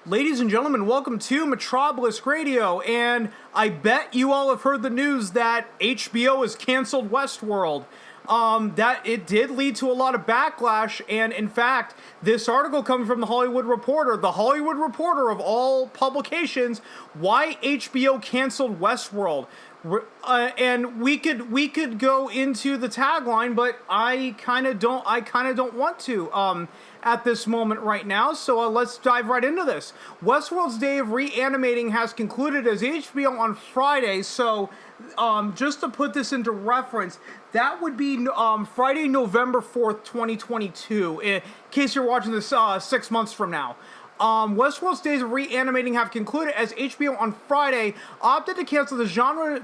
Ladies and gentlemen, welcome to Metropolis Radio, and I bet you all have heard the news that HBO has canceled Westworld. That it did lead to a lot of backlash, and in fact, this article coming from the Hollywood Reporter of all publications, why HBO canceled Westworld. And we could go into the tagline, but I kind of don't want to at this moment right now. So let's dive right into this. Westworld's day of reanimating has concluded as HBO on Friday. So just to put this into reference, that would be Friday, November 4th, 2022. In case you're watching this 6 months from now. Westworld's days of reanimating have concluded as HBO on Friday opted to cancel the genre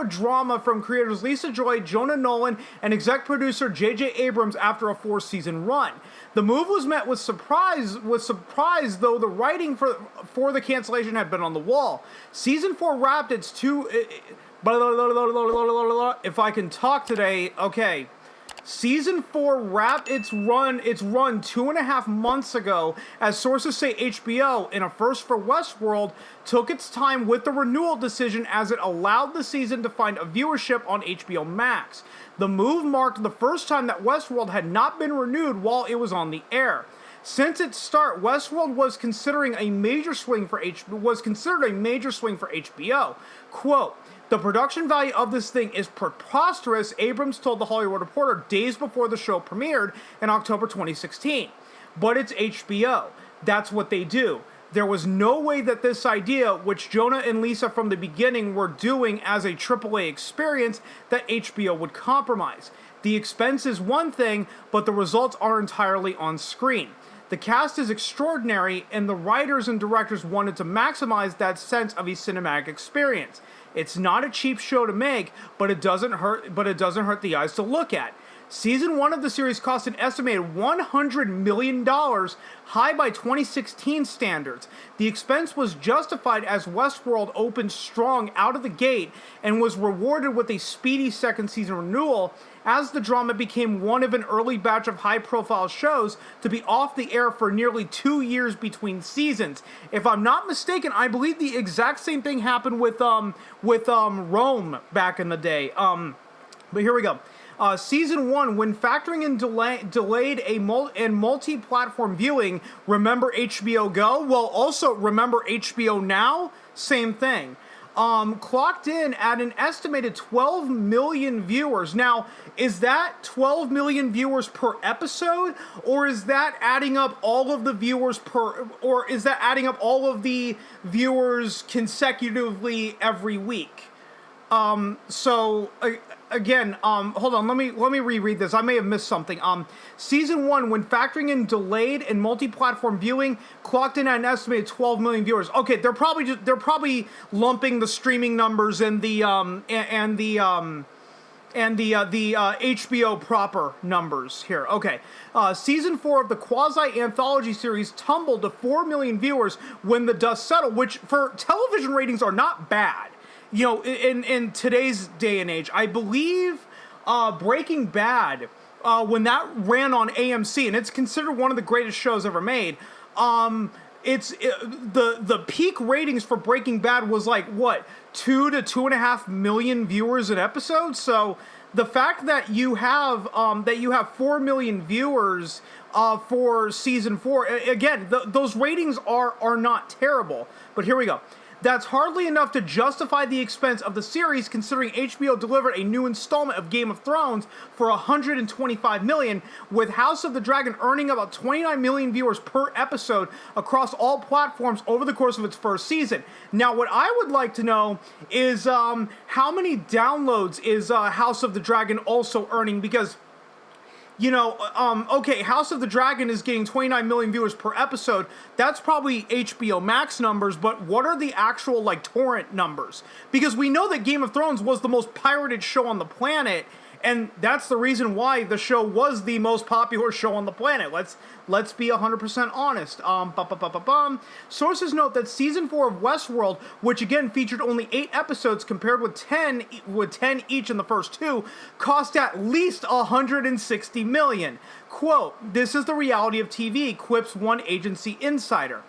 drama from creators Lisa Joy, Jonah Nolan, and exec producer J.J. Abrams after a 4-season run. The move was met with surprise, though the writing for the cancellation had been on the wall. Season 4 wrapped its if I can talk today, okay. Season 4 wrapped its run 2.5 months ago, as sources say HBO, in a first for Westworld, took its time with the renewal decision as it allowed the season to find a viewership on HBO Max. The move marked the first time that Westworld had not been renewed while it was on the air. Since its start, Westworld was considered a major swing for HBO. Quote, "The production value of this thing is preposterous," Abrams told the Hollywood Reporter days before the show premiered in October 2016. "But it's HBO. That's what they do. There was no way that this idea, which Jonah and Lisa from the beginning were doing as a AAA experience, that HBO would compromise. The expense is one thing, but the results are entirely on screen. The cast is extraordinary, and the writers and directors wanted to maximize that sense of a cinematic experience. It's not a cheap show to make, but it doesn't hurt the eyes to look at. Season 1 of the series cost an estimated $100 million, high by 2016 standards. The expense was justified as Westworld opened strong out of the gate and was rewarded with a speedy second season renewal, as the drama became one of an early batch of high-profile shows to be off the air for nearly 2 years between seasons. If I'm not mistaken, I believe the exact same thing happened with Rome back in the day. But here we go. Season 1, when factoring in delayed and multi-platform viewing, remember HBO Go? Well, also remember HBO Now? Same thing. Clocked in at an estimated 12 million viewers. Now, is that 12 million viewers per episode, or is that adding up all of the viewers consecutively every week? Again, hold on, let me reread this. I may have missed something. Season 1, when factoring in delayed and multi-platform viewing, clocked in at an estimated 12 million viewers. Okay, they're probably lumping the streaming numbers and the HBO proper numbers here. Okay. Season 4 of the quasi-anthology series tumbled to 4 million viewers when the dust settled, which for television ratings are not bad. You know, in today's day and age, I believe Breaking Bad, when that ran on AMC, and it's considered one of the greatest shows ever made, the peak ratings for Breaking Bad was like, what, 2 to 2.5 million viewers an episode? So the fact that you have 4 million viewers for season 4, again, those ratings are not terrible. But here we go. That's hardly enough to justify the expense of the series, considering HBO delivered a new installment of Game of Thrones for $125 million, with House of the Dragon earning about 29 million viewers per episode across all platforms over the course of its first season. Now, what I would like to know is how many downloads is House of the Dragon also earning, because okay, House of the Dragon is getting 29 million viewers per episode. That's probably HBO Max numbers, but what are the actual, torrent numbers? Because we know that Game of Thrones was the most pirated show on the planet, and that's the reason why the show was the most popular show on the planet. Let's be 100% honest. Sources note that season 4 of Westworld, which again featured only 8 episodes compared with 10 each in the first 2, cost at least $160 million. Quote, "This is the reality of TV," quips one agency insider.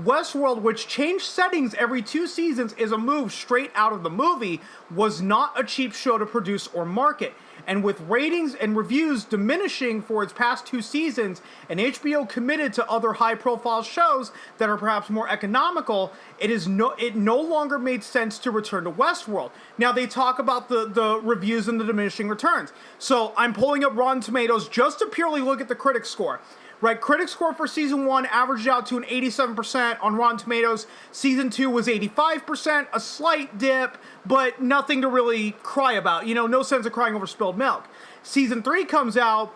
Westworld, which changed settings every 2 seasons, is a move straight out of the movie, was not a cheap show to produce or market. And with ratings and reviews diminishing for its past 2 seasons, and HBO committed to other high-profile shows that are perhaps more economical, it no longer made sense to return to Westworld. Now, they talk about the reviews and the diminishing returns. So I'm pulling up Rotten Tomatoes just to purely look at the critic score. Right, critic score for Season 1 averaged out to an 87% on Rotten Tomatoes. Season 2 was 85%, a slight dip, but nothing to really cry about. No sense of crying over spilled milk. Season 3 comes out,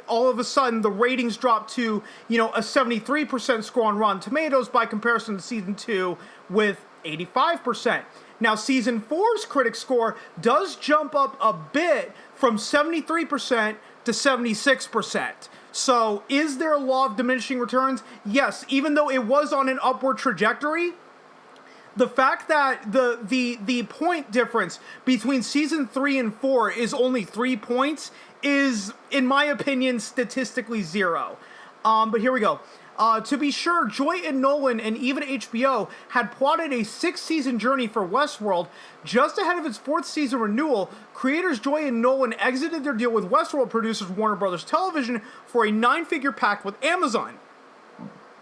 all of a sudden the ratings drop to, a 73% score on Rotten Tomatoes by comparison to Season 2 with 85%. Now, Season 4's critic score does jump up a bit from 73% to 76%. So, is there a law of diminishing returns? Yes, even though it was on an upward trajectory, the fact that the point difference between Season 3 and 4 is only 3 points is, in my opinion, statistically zero. But here we go. To be sure, Joy and Nolan and even HBO had plotted a 6-season journey for Westworld. Just ahead of its 4th season renewal, creators Joy and Nolan exited their deal with Westworld producers Warner Brothers Television for a 9-figure pact with Amazon.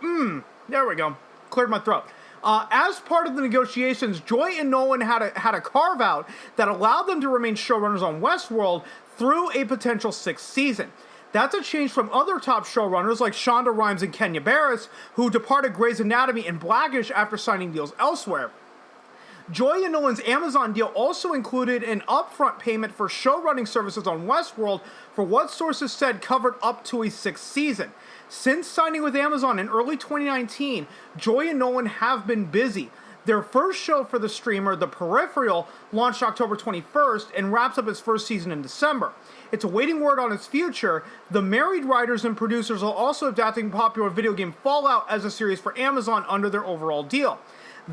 There we go. Cleared my throat. As part of the negotiations, Joy and Nolan had a carve-out that allowed them to remain showrunners on Westworld through a potential 6th season. That's a change from other top showrunners like Shonda Rhimes and Kenya Barris, who departed Grey's Anatomy and Blackish after signing deals elsewhere. Joy and Nolan's Amazon deal also included an upfront payment for showrunning services on Westworld for what sources said covered up to a 6th season. Since signing with Amazon in early 2019, Joy and Nolan have been busy. Their first show for the streamer, The Peripheral, launched October 21st and wraps up its first season in December. It's awaiting word on its future. The married writers and producers are also adapting popular video game Fallout as a series for Amazon under their overall deal.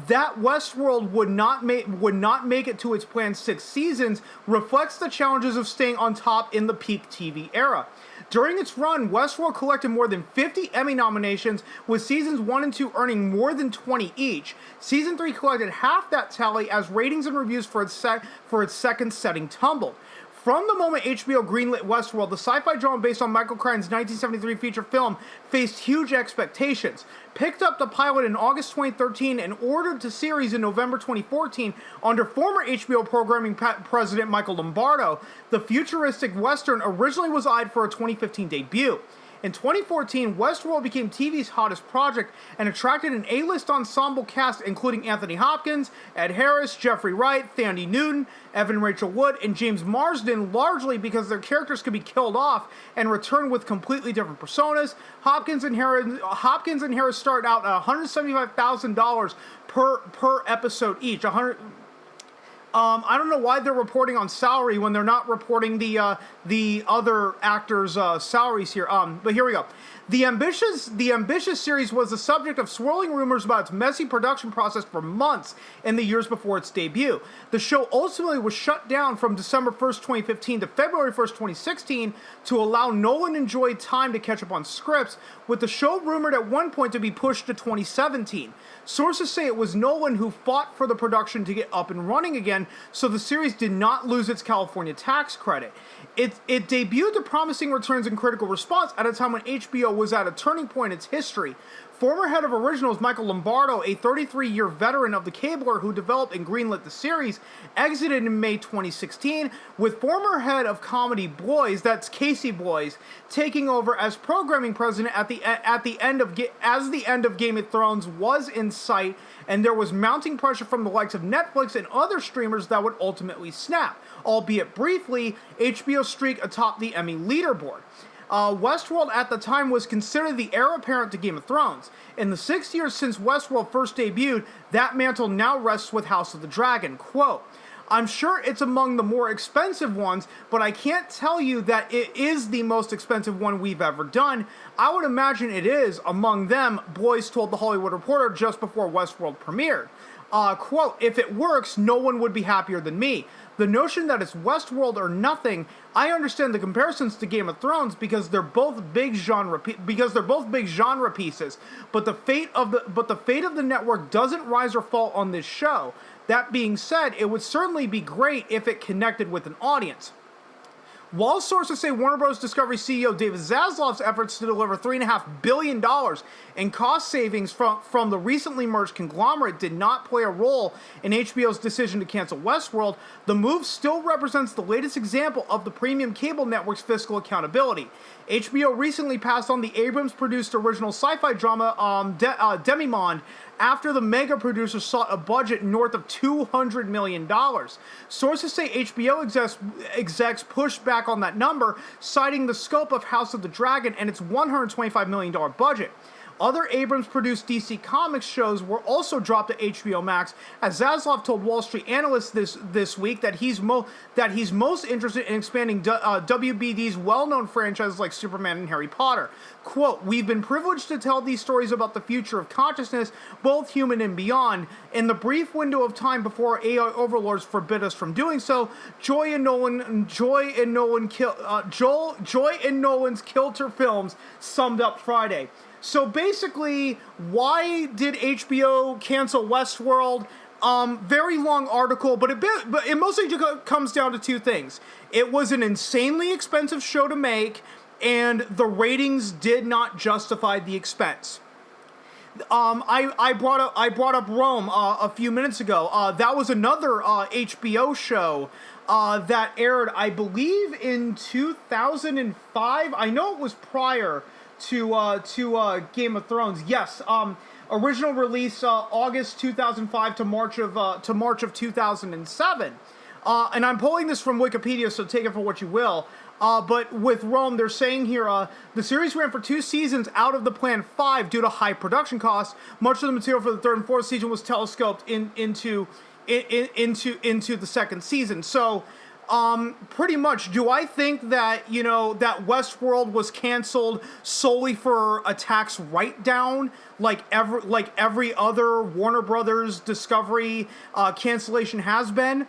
That Westworld would not make it to its planned 6 seasons reflects the challenges of staying on top in the peak TV era. During its run, Westworld collected more than 50 Emmy nominations, with Seasons 1 and 2 earning more than 20 each. Season 3 collected half that tally as ratings and reviews for its second setting tumbled. From the moment HBO greenlit Westworld, the sci-fi drama based on Michael Crichton's 1973 feature film faced huge expectations. Picked up the pilot in August 2013 and ordered to series in November 2014 under former HBO programming president Michael Lombardo, the futuristic Western originally was eyed for a 2015 debut. In 2014, Westworld became TV's hottest project and attracted an A-list ensemble cast including Anthony Hopkins, Ed Harris, Jeffrey Wright, Thandie Newton, Evan Rachel Wood, and James Marsden, largely because their characters could be killed off and return with completely different personas. Hopkins and Harris start out at $175,000 per episode each. I don't know why they're reporting on salary when they're not reporting the other actors' salaries here. But here we go. The ambitious series was the subject of swirling rumors about its messy production process for months in the years before its debut. The show ultimately was shut down from December 1st, 2015 to February 1st, 2016 to allow Nolan and Joy time to catch up on scripts, with the show rumored at one point to be pushed to 2017. Sources say it was Nolan who fought for the production to get up and running again, so the series did not lose its California tax credit. It debuted to promising returns and critical response at a time when HBO was at a turning point in its history. Former head of originals Michael Lombardo, a 33-year veteran of the cabler who developed and greenlit the series, exited in May 2016, with former head of comedy Bloys, that's Casey Bloys, taking over as programming president at the end of Game of Thrones was in sight, and there was mounting pressure from the likes of Netflix and other streamers that would ultimately snap, albeit briefly, HBO streak atop the Emmy leaderboard. Westworld at the time was considered the heir apparent to Game of Thrones. In the 6 years since Westworld first debuted, that mantle now rests with House of the Dragon. Quote, I'm sure it's among the more expensive ones, but I can't tell you that it is the most expensive one we've ever done. I would imagine it is among them, Bloys told The Hollywood Reporter just before Westworld premiered. Quote, if it works, no one would be happier than me. The notion that it's Westworld or nothing, I understand the comparisons to Game of Thrones because they're both big genre pieces. But the fate of the network doesn't rise or fall on this show. That being said, it would certainly be great if it connected with an audience. While sources say Warner Bros. Discovery CEO David Zaslav's efforts to deliver $3.5 billion in cost savings from the recently merged conglomerate did not play a role in HBO's decision to cancel Westworld, the move still represents the latest example of the premium cable network's fiscal accountability. HBO recently passed on the Abrams-produced original sci-fi drama Demimonde after the mega producer sought a budget north of $200 million. Sources say HBO execs pushed back on that number, citing the scope of House of the Dragon and its $125 million budget. Other Abrams-produced DC Comics shows were also dropped to HBO Max, as Zaslav told Wall Street analysts this week that he's most interested in expanding WBD's well-known franchises like Superman and Harry Potter. Quote, "We've been privileged to tell these stories about the future of consciousness, both human and beyond. In the brief window of time before AI overlords forbid us from doing so, Joy in Nolan's Kilter Films summed up Friday." So basically, why did HBO cancel Westworld? Very long article, but it mostly comes down to two things. It was an insanely expensive show to make, and the ratings did not justify the expense. I brought up Rome a few minutes ago. That was another HBO show that aired, I believe, in 2005. I know it was prior to Game of Thrones. Yes, original release August 2005 to March of 2007. And I'm pulling this from Wikipedia, so take it for what you will. But with Rome, they're saying here, the series ran for 2 seasons out of the planned 5 due to high production costs. Much of the material for the 3rd and 4th season was telescoped into the 2nd season. So, pretty much, do I think that, that Westworld was canceled solely for a tax write-down, like every other Warner Brothers Discovery cancellation has been?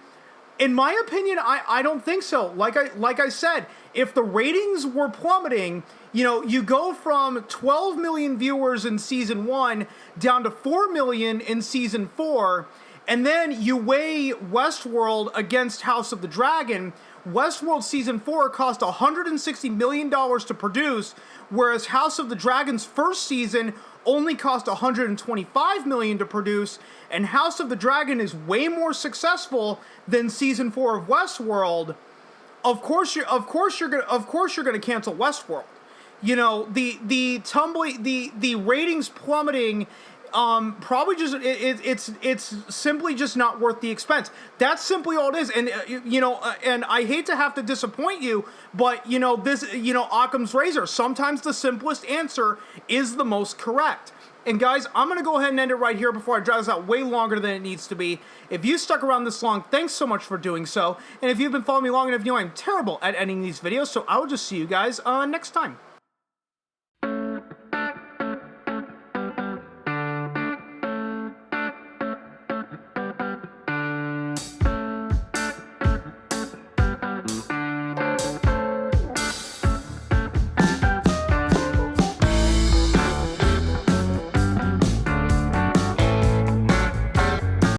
In my opinion, I don't think so. Like I said, if the ratings were plummeting, you go from 12 million viewers in season 1 down to 4 million in season 4, and then you weigh Westworld against House of the Dragon. Westworld Season 4 cost $160 million to produce, whereas House of the Dragon's first season only cost $125 million to produce, and House of the Dragon is way more successful than Season 4 of Westworld. Of course you're gonna cancel Westworld. The ratings plummeting. Probably just it's simply just not worth the expense. That's simply all it is. And and I hate to have to disappoint you, but this Occam's razor. Sometimes the simplest answer is the most correct. And guys, I'm gonna go ahead and end it right here before I drag this out way longer than it needs to be. If you stuck around this long, thanks so much for doing so. And if you've been following me long enough, I'm terrible at ending these videos. So I will just see you guys next time.